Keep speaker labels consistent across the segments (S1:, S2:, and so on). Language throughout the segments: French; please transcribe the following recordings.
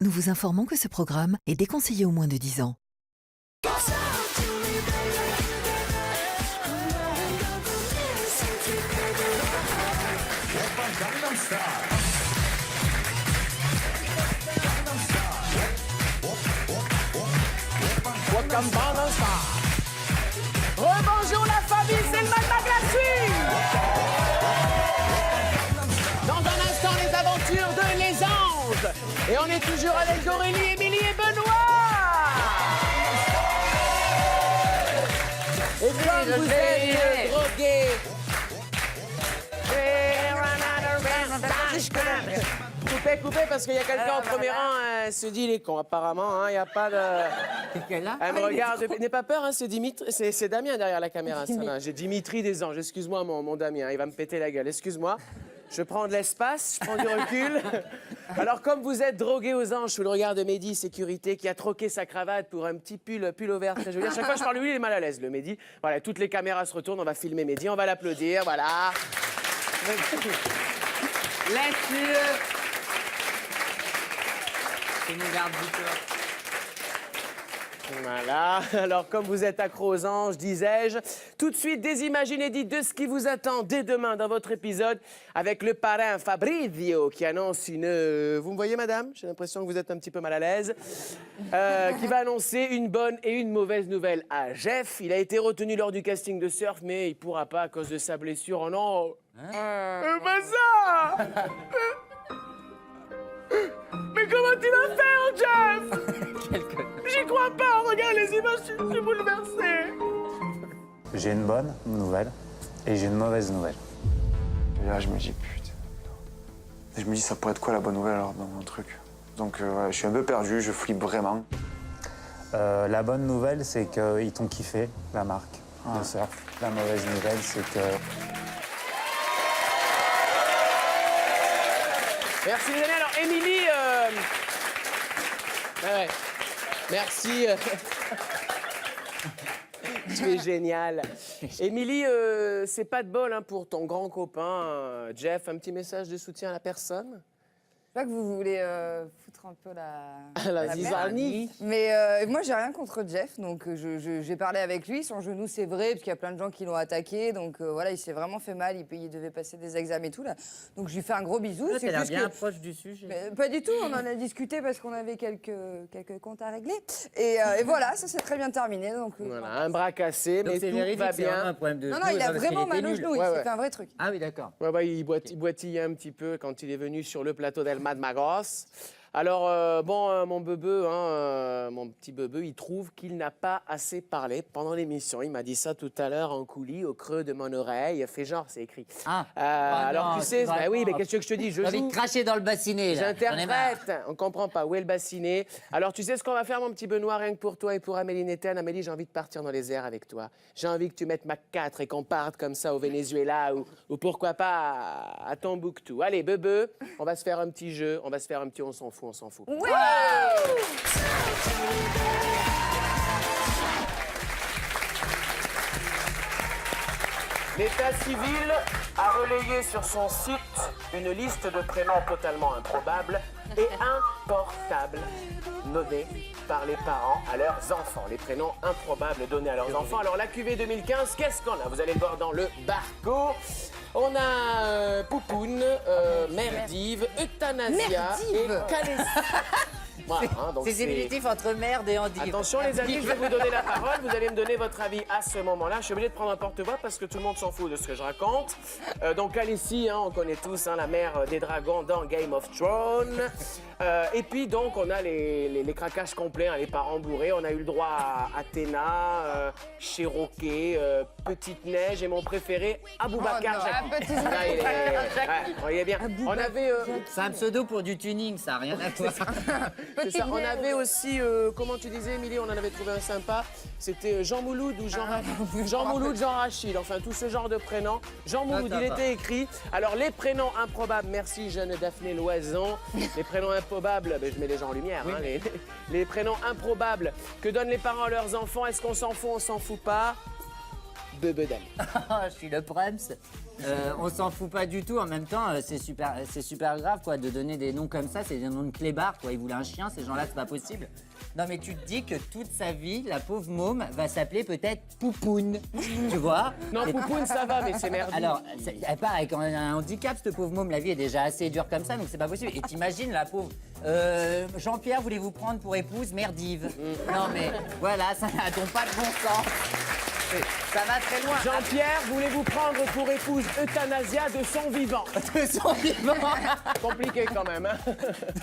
S1: nous vous informons que ce programme est déconseillé aux moins de 10 ans.
S2: Rebonjour la famille, c'est le Mad Magazine. Dans un instant, les aventures de Les Anges. Et on est toujours avec Aurélie, Émilie et Benoît. Et comme vous êtes drogués... Coupez, parce qu'il y a quelqu'un au premier rang, elle se dit il est con, apparemment, il n'y a pas de... Elle me regarde, n'aie pas peur, c'est Dimitri, c'est Damien derrière la caméra, ça va. J'ai Dimitri des Anges, excuse-moi mon Damien, il va me péter la gueule, excuse-moi. Je prends de l'espace, je prends du recul. Alors, comme vous êtes drogué aux Anges sous le regard de Mehdi, sécurité, qui a troqué sa cravate pour un petit pull au vert, très joli. À chaque fois que je parle de lui, il est mal à l'aise, le Mehdi. Voilà, toutes les caméras se retournent, on va filmer Mehdi, on va l'applaudir, voilà.
S3: Laisse-le. C'est une garde du corps.
S2: Voilà, alors comme vous êtes accro aux anges, disais-je, tout de suite des images inédites de ce qui vous attend dès demain dans votre épisode avec le parrain Fabrizio qui annonce une... Vous me voyez madame? J'ai l'impression que vous êtes un petit peu mal à l'aise. Qui va annoncer une bonne et une mauvaise nouvelle à Jeff. Il a été retenu lors du casting de Surf, mais il pourra pas à cause de sa blessure. Oh non! Pas ça! Mais comment tu vas faire, Jeff? J'y crois pas, regarde les images, je suis bouleversé.
S4: J'ai une bonne nouvelle et j'ai une mauvaise nouvelle.
S5: Et là, je me dis, putain. Et je me dis, ça pourrait être quoi la bonne nouvelle alors dans mon truc? Donc, je suis un peu perdu, je flippe vraiment.
S4: La bonne nouvelle, c'est qu'ils t'ont kiffé, la marque de surf. La mauvaise nouvelle, c'est que...
S2: Merci les amis. Alors, Émilie... Ouais. Merci. Tu es génial. Émilie, c'est pas de bol pour ton grand copain, Jeff. Un petit message de soutien à la personne?
S6: Je vois que vous voulez foutre un peu
S2: La zizanie.
S6: Mais moi, j'ai rien contre Jeff, donc j'ai parlé avec lui. Son genou, c'est vrai, parce qu'il y a plein de gens qui l'ont attaqué. Donc voilà, il s'est vraiment fait mal. Il devait passer des examens et tout, là. Donc je lui fais un gros bisou.
S3: Tu as l'air bien proche du sujet.
S6: Mais, pas du tout, on en a discuté parce qu'on avait quelques comptes à régler. Et voilà, ça s'est très bien terminé. Donc,
S2: voilà, un bras cassé,
S3: donc
S2: mais tout va bien.
S3: Un problème de
S6: non, il a vraiment mal au genou, il s'est fait un vrai truc.
S3: Ah oui, d'accord.
S2: Ouais, il boitillait un petit peu quand il est venu sur le plateau d'El Mad Magos. Alors, mon bebeu, mon petit bebeu, il trouve qu'il n'a pas assez parlé pendant l'émission. Il m'a dit ça tout à l'heure en coulis, au creux de mon oreille. Il fait genre, c'est écrit. Alors, tu sais, oui, mais qu'est-ce que je te dis? Je
S3: J'ai
S2: joue.
S3: craché dans le bassinet, là.
S2: J'interprète. On comprend pas. Où est le bassinet? Alors, tu sais ce qu'on va faire, mon petit Benoît, rien que pour toi et pour Amélie Néten. Amélie, j'ai envie de partir dans les airs avec toi. J'ai envie que tu mettes Mach 4 et qu'on parte comme ça au Venezuela ou pourquoi pas à Tombouctou. Allez, bebeu, on va se faire un petit jeu. On va se faire un petit on s'en fout.
S6: Ouais.
S2: L'état civil a relayé sur son site une liste de prénoms totalement improbables et importables donnés par les parents à leurs enfants. Les prénoms improbables donnés à leurs enfants. Alors la QV 2015, qu'est-ce qu'on a? Vous allez le voir dans le barco. On a Poupoune, Merdive, Euthanasia et Calais. Voilà, donc
S3: c'est diminutif entre merde et endive.
S2: Attention les amis, je vais vous donner la parole, vous allez me donner votre avis à ce moment-là. Je suis obligé de prendre un porte-voix parce que tout le monde s'en fout de ce que je raconte. Donc Khaleesi, on connaît tous, la mère des dragons dans Game of Thrones. Et puis donc on a les craquages complets, les parents bourrés. On a eu le droit à Athéna, Cherokee, Petite Neige et mon préféré, Aboubacar Jackie. Il est bien. On avait...
S3: C'est un pseudo pour du tuning, ça n'a rien à voir.
S2: C'est ça. On avait aussi, comment tu disais, Émilie, on en avait trouvé un sympa. C'était Jean Mouloud ou Jean Mouloud, Jean Rachid. Enfin, tout ce genre de prénoms. Jean Mouloud, il était écrit. Alors, les prénoms improbables, merci jeune Daphné Loison. Les prénoms improbables, je mets les gens en lumière. Oui. Les prénoms improbables que donnent les parents à leurs enfants. Est-ce qu'on s'en fout, on s'en fout pas? Bebedal.
S3: Je suis le Prems. On s'en fout pas du tout. En même temps, c'est super grave quoi, de donner des noms comme ça. C'est des noms de clébards. Quoi. Ils voulaient un chien, ces gens-là, c'est pas possible. Non, mais tu te dis que toute sa vie, la pauvre môme va s'appeler peut-être Poupoune. Tu vois?
S2: Non, Poupoune, ça va, mais c'est merdique.
S3: Alors, elle part avec un handicap, cette pauvre môme. La vie est déjà assez dure comme ça, donc c'est pas possible. Et t'imagines la pauvre. Jean-Pierre, voulez-vous prendre pour épouse Merdive? Non, mais voilà, ça n'a donc pas de bon sens. Ça va très loin.
S2: Jean-Pierre, voulez-vous prendre pour épouse Euthanasia de son vivant?
S3: De son vivant.
S2: Compliqué quand même, hein.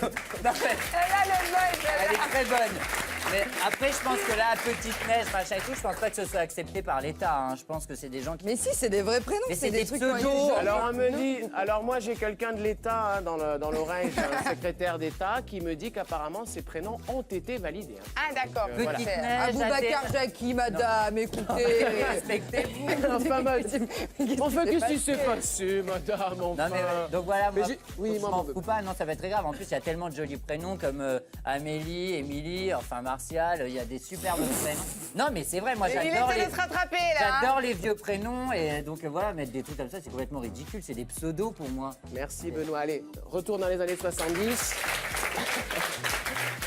S3: Non, mais elle est très bonne. Mais après, je pense que là, Petite Neige, machin et tout, je pense pas que ce soit accepté par l'État. Hein. Je pense que c'est des gens qui...
S6: Mais si, c'est des vrais prénoms.
S3: Mais c'est des
S6: trucs qui ont été
S3: pseudos.
S6: changés.
S2: Alors on me dit, alors moi j'ai quelqu'un de l'État hein, dans l'oreille, j'ai un secrétaire d'État qui me dit qu'apparemment ces prénoms ont été validés. Hein.
S7: Ah, d'accord.
S2: Voilà.
S3: Petite Neige,
S6: Aboubacar Jackie, madame, écoutez.
S3: respectez-vous.
S2: Enfin, enfin qu'est-ce qui s'est passé, madame, enfin.
S3: Non, mais, donc voilà, moi,
S2: oui,
S3: je
S2: moi,
S3: m'en
S2: mon
S3: fous pas, non, ça va être très grave. En plus, il y a tellement de jolis prénoms comme Amélie, Émilie, enfin Martial, il y a des superbes prénoms. Non, mais c'est vrai, moi
S7: Il
S3: j'adore
S7: essaie de se rattraper, là.
S3: j'adore les vieux prénoms et donc voilà, mettre des trucs comme ça, c'est complètement ridicule, c'est des pseudos pour moi.
S2: Merci Benoît. Allez, retour dans les années 70.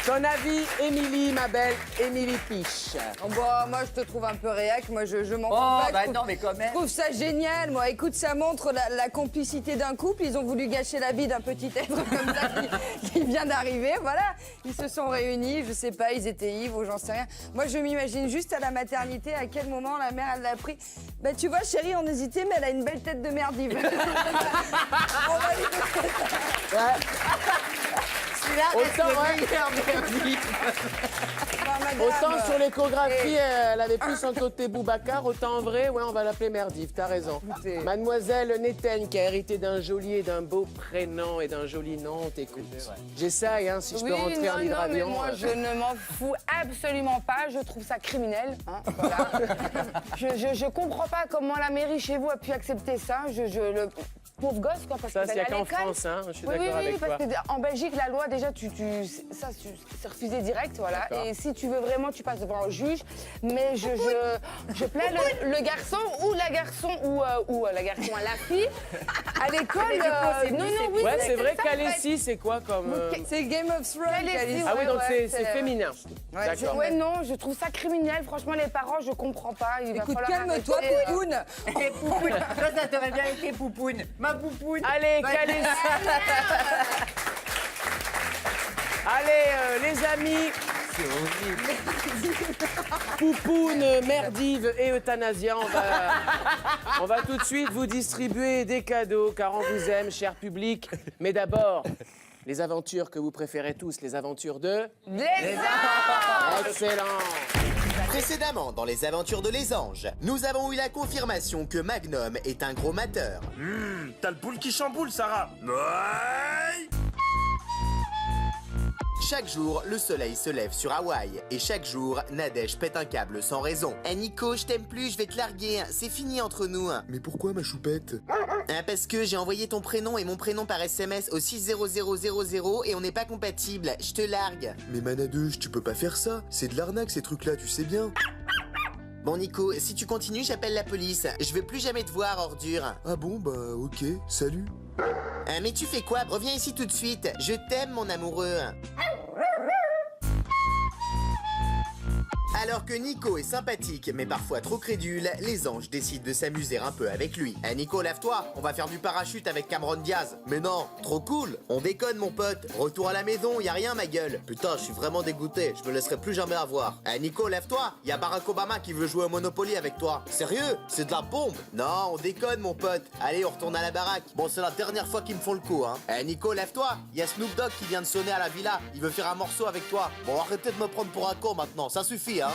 S2: Ton avis, Émilie, ma belle Émilie Piche.
S6: Oh, bah, moi, je te trouve un peu réac. Moi, je m'en fous
S3: Oh,
S6: pas.
S3: bah
S6: Je trouve-
S3: non, mais quand même.
S6: Je trouve ça génial, moi. Écoute, ça montre la complicité d'un couple. Ils ont voulu gâcher la vie d'un petit être comme ça qui vient d'arriver. Voilà, ils se sont réunis. Je sais pas, ils étaient ivres ou j'en sais rien. Moi, je m'imagine juste à la maternité à quel moment la mère, elle l'a pris. Bah, tu vois, chérie, on hésitait, mais elle a une belle tête de merdive. On va lui donner ça.
S3: Celui-là,
S2: Autant,
S3: reste le meilleur merdique.
S6: Enfin, madame,
S2: Autant sur l'échographie, elle avait plus un côté Boubacar, autant en vrai, ouais, on va l'appeler Merdive, t'as raison.
S6: Écoutez.
S2: Mademoiselle Nétaigne, qui a hérité d'un joli et d'un beau prénom et d'un joli nom, on t'écoute. J'essaye, hein, si je peux rentrer en
S7: mais
S2: hydravion.
S7: moi, je ne m'en fous absolument pas. Je trouve ça criminel. Hein, voilà. je comprends pas comment la mairie chez vous a pu accepter ça. Le pauvre gosse, quoi, parce
S2: Ça,
S7: qu'il
S2: c'est
S7: va aller à
S2: qu'en
S7: l'école.
S2: France, hein, je suis
S7: Oui,
S2: d'accord
S7: oui,
S2: avec toi.
S7: parce qu'en Belgique, la loi, déjà, c'est refusé direct, voilà.
S2: D'accord.
S7: Et si tu veux vraiment, tu passes devant un juge. Mais je plains le garçon ou la garçon ou la garçon à la fille à l'école. Non, oui,
S2: Ouais, c'est vrai
S7: ça, en fait.
S2: qu'Alessi, c'est quoi comme...
S6: C'est Game of Thrones.
S7: Alessi,
S6: Alice.
S2: Ah oui, donc
S7: ouais,
S2: c'est
S7: c'est-
S2: féminin.
S6: Ouais,
S2: D'accord.
S7: Ouais, non, je trouve ça criminel. Franchement, les parents, je comprends pas. Il va
S6: Écoute,
S7: falloir
S6: calme-toi,
S7: arrêter,
S6: Poupoune.
S3: Et Poupoune. Toi, ça t'aurait bien été Poupoune. Ma Poupoune.
S2: Allez, qu'Alessi... Allez, les amis,
S3: C'est horrible.
S2: Poupoune, Merdive et Euthanasia, on va tout de suite vous distribuer des cadeaux, car on vous aime, cher public. Mais d'abord, les aventures que vous préférez tous, les aventures de... Excellent.
S8: Précédemment, dans les aventures de Les Anges, nous avons eu la confirmation que Magnum est un gros mateur.
S9: T'as le boule qui chamboule, Sarah. Ouais.
S8: Chaque jour, le soleil se lève sur Hawaï. Et chaque jour, Nadège pète un câble sans raison. Eh Nico, je t'aime plus, je vais te larguer. C'est fini entre nous.
S10: Mais pourquoi ma choupette?
S8: Parce que j'ai envoyé ton prénom et mon prénom par SMS au 60000 et on n'est pas compatibles. Je te largue.
S10: Mais Manadeuge, tu peux pas faire ça. C'est de l'arnaque ces trucs-là, tu sais bien.
S8: Bon Nico, si tu continues, j'appelle la police. Je veux plus jamais te voir, ordure.
S10: Ah bon, bah ok, salut.
S8: Mais tu fais quoi? Reviens ici tout de suite. Je t'aime, mon amoureux. Alors que Nico est sympathique, mais parfois trop crédule, les anges décident de s'amuser un peu avec lui. Nico, lève-toi, on va faire du parachute avec Cameron Diaz. Mais non, trop cool. On déconne, mon pote. Retour à la maison, y a rien, ma gueule. Putain, je suis vraiment dégoûté, je me laisserai plus jamais avoir. Nico, lève-toi, y a Barack Obama qui veut jouer au Monopoly avec toi. Sérieux? C'est de la bombe. Non, on déconne, mon pote. Allez, on retourne à la baraque. Bon, c'est la dernière fois qu'ils me font le coup, hein. Nico, lève-toi, y a Snoop Dogg qui vient de sonner à la villa. Il veut faire un morceau avec toi. Bon, arrêtez de me prendre pour un con maintenant, ça suffit, hein.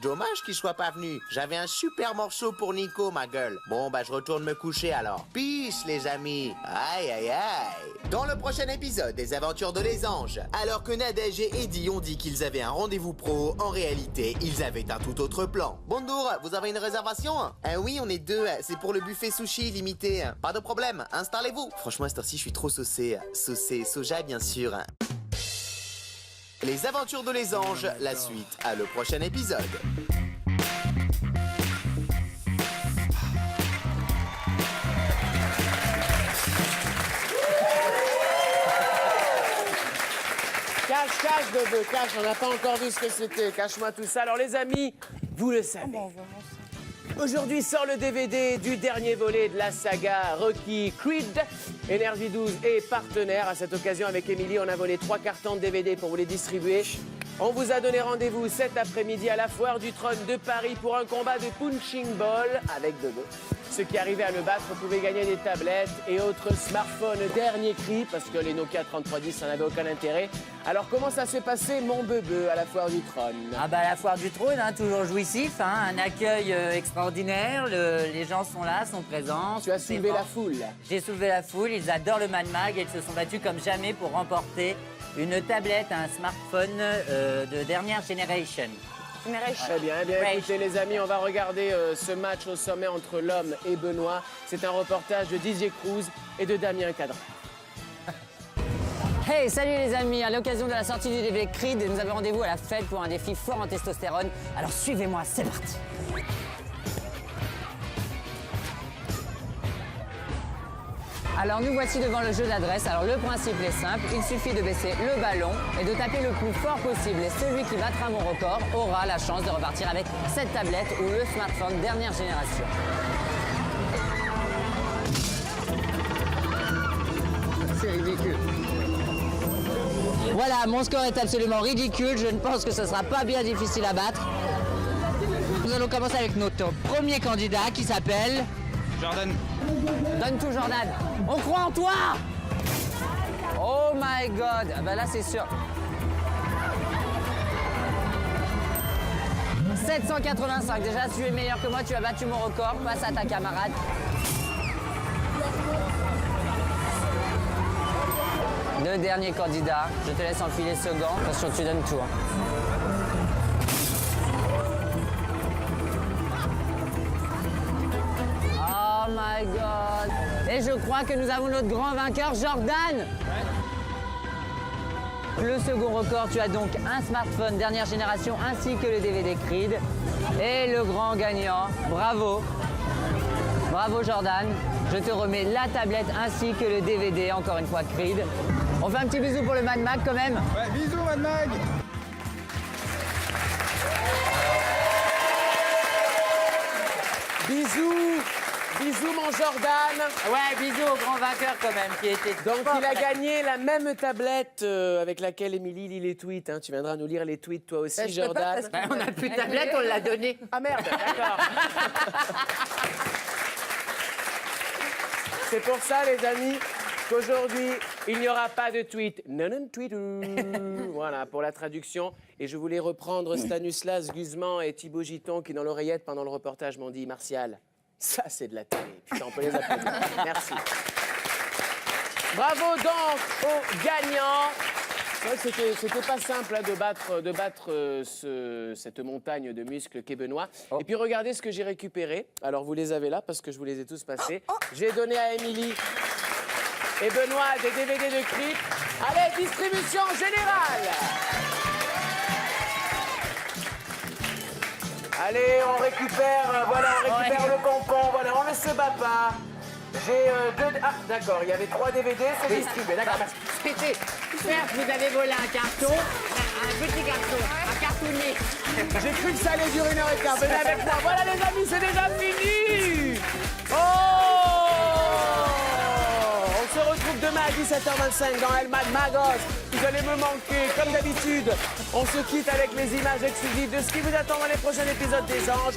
S8: Dommage qu'il soit pas venu. J'avais un super morceau pour Nico, ma gueule. Bon, bah, je retourne me coucher alors. Peace, les amis. Aïe, aïe, aïe. Dans le prochain épisode des aventures de Les Anges, alors que Nadège et Eddie ont dit qu'ils avaient un rendez-vous pro, en réalité, ils avaient un tout autre plan. Bonjour, vous avez une réservation? Oui, on est deux. C'est pour le buffet sushi limité. Pas de problème, installez-vous. Franchement, à cette heure-ci, je suis trop saucé. Saucé, soja, bien sûr. Les aventures de Les Anges, la suite à le prochain épisode.
S2: cache, Bebe, cache. On n'a pas encore vu ce que c'était. Cache-moi tout ça. Alors, les amis, vous le savez. Aujourd'hui sort le DVD du dernier volet de la saga Rocky Creed. Énergie 12 est partenaire. À cette occasion, avec Émilie, on a volé 3 cartons de DVD pour vous les distribuer. On vous a donné rendez-vous cet après-midi à la Foire du Trône de Paris pour un combat de punching ball avec Bebe. Ceux qui arrivaient à le battre pouvaient gagner des tablettes et autres smartphones dernier cri, parce que les Nokia 3310, ça n'avait aucun intérêt. Alors, comment ça s'est passé, mon Bebe, à la Foire du Trône?
S3: Ah bah la Foire du Trône, hein, toujours jouissif, hein, un accueil extraordinaire, les gens sont là, sont présents.
S2: Tu as soulevé la foule.
S3: J'ai soulevé la foule, ils adorent le Mad Mag et ils se sont battus comme jamais pour remporter une tablette, un smartphone de dernière génération.
S2: Très bien, eh bien écoutez les amis, on va regarder ce match au sommet entre l'homme et Benoît. C'est un reportage de DJ Cruz et de Damien Cadran.
S3: Hey, salut les amis, à l'occasion de la sortie du DVD Creed, nous avons rendez-vous à la fête pour un défi fort en testostérone. Alors suivez-moi, c'est parti. Alors nous voici devant le jeu d'adresse. Alors le principe est simple, il suffit de baisser le ballon et de taper le plus fort possible. Et celui qui battra mon record aura la chance de repartir avec cette tablette ou le smartphone dernière génération. C'est ridicule. Voilà, mon score est absolument ridicule. Je ne pense que ce ne sera pas bien difficile à battre. Nous allons commencer avec notre premier candidat qui s'appelle...
S9: Jordan.
S3: Donne tout, Jordan. On croit en toi. Oh my God. Ah bah là, c'est sûr. 785. Déjà, si tu es meilleur que moi, tu as battu mon record. Passe à ta camarade. Le dernier candidat. Je te laisse enfiler ce gant. Attention, tu donnes tout. Oh my God. Et je crois que nous avons notre grand vainqueur, Jordan. Le second record, tu as donc un smartphone dernière génération ainsi que le DVD Creed. Et le grand gagnant, bravo. Bravo Jordan. Je te remets la tablette ainsi que le DVD, encore une fois Creed. On fait un petit bisou pour le Mad Mag quand même.
S9: Ouais, bisous, Mad Mag.
S2: Bisous, bisous mon Jordan.
S3: Ouais, bisous au grand vainqueur quand même qui était.
S2: Donc il a gagné la même tablette avec laquelle Émilie lit les tweets. Hein. Tu viendras nous lire les tweets toi aussi,
S6: je peux pas,
S2: Jordan.
S6: parce que-
S3: On n'a plus de tablette, on l'a donnée.
S2: Ah merde, d'accord. C'est pour ça, les amis, qu'aujourd'hui, il n'y aura pas de tweet. Non, non, tweet. Voilà, pour la traduction. Et je voulais reprendre Stanislas Guzman et Thibaut Giton qui, dans l'oreillette, pendant le reportage, m'ont dit « Martial, ça, c'est de la télé. » Putain, on peut les applaudir. Merci. Bravo donc aux gagnants. C'est vrai que c'était pas simple hein, de battre cette montagne de muscles qu'est Benoît. Et puis regardez ce que j'ai récupéré. Alors vous les avez là parce que je vous les ai tous passés. J'ai donné à Émilie et Benoît des DVD de Creed. Allez, distribution générale. Allez, on récupère, voilà, on récupère le pompon, voilà, on ne se bat pas. J'ai deux... Ah, d'accord, il y avait 3 DVD, c'est distribué, d'accord.
S3: C'était, certes, vous avez volé un carton, un petit carton, un cartonné.
S2: J'ai cru que ça allait durer 1h15. Venez avec moi. Voilà les amis, c'est déjà fini. Oh! On se retrouve demain à 17h25 dans El Mad Magos. Vous allez me manquer, comme d'habitude. On se quitte avec les images exclusives de ce qui vous attend dans les prochains épisodes des Anges.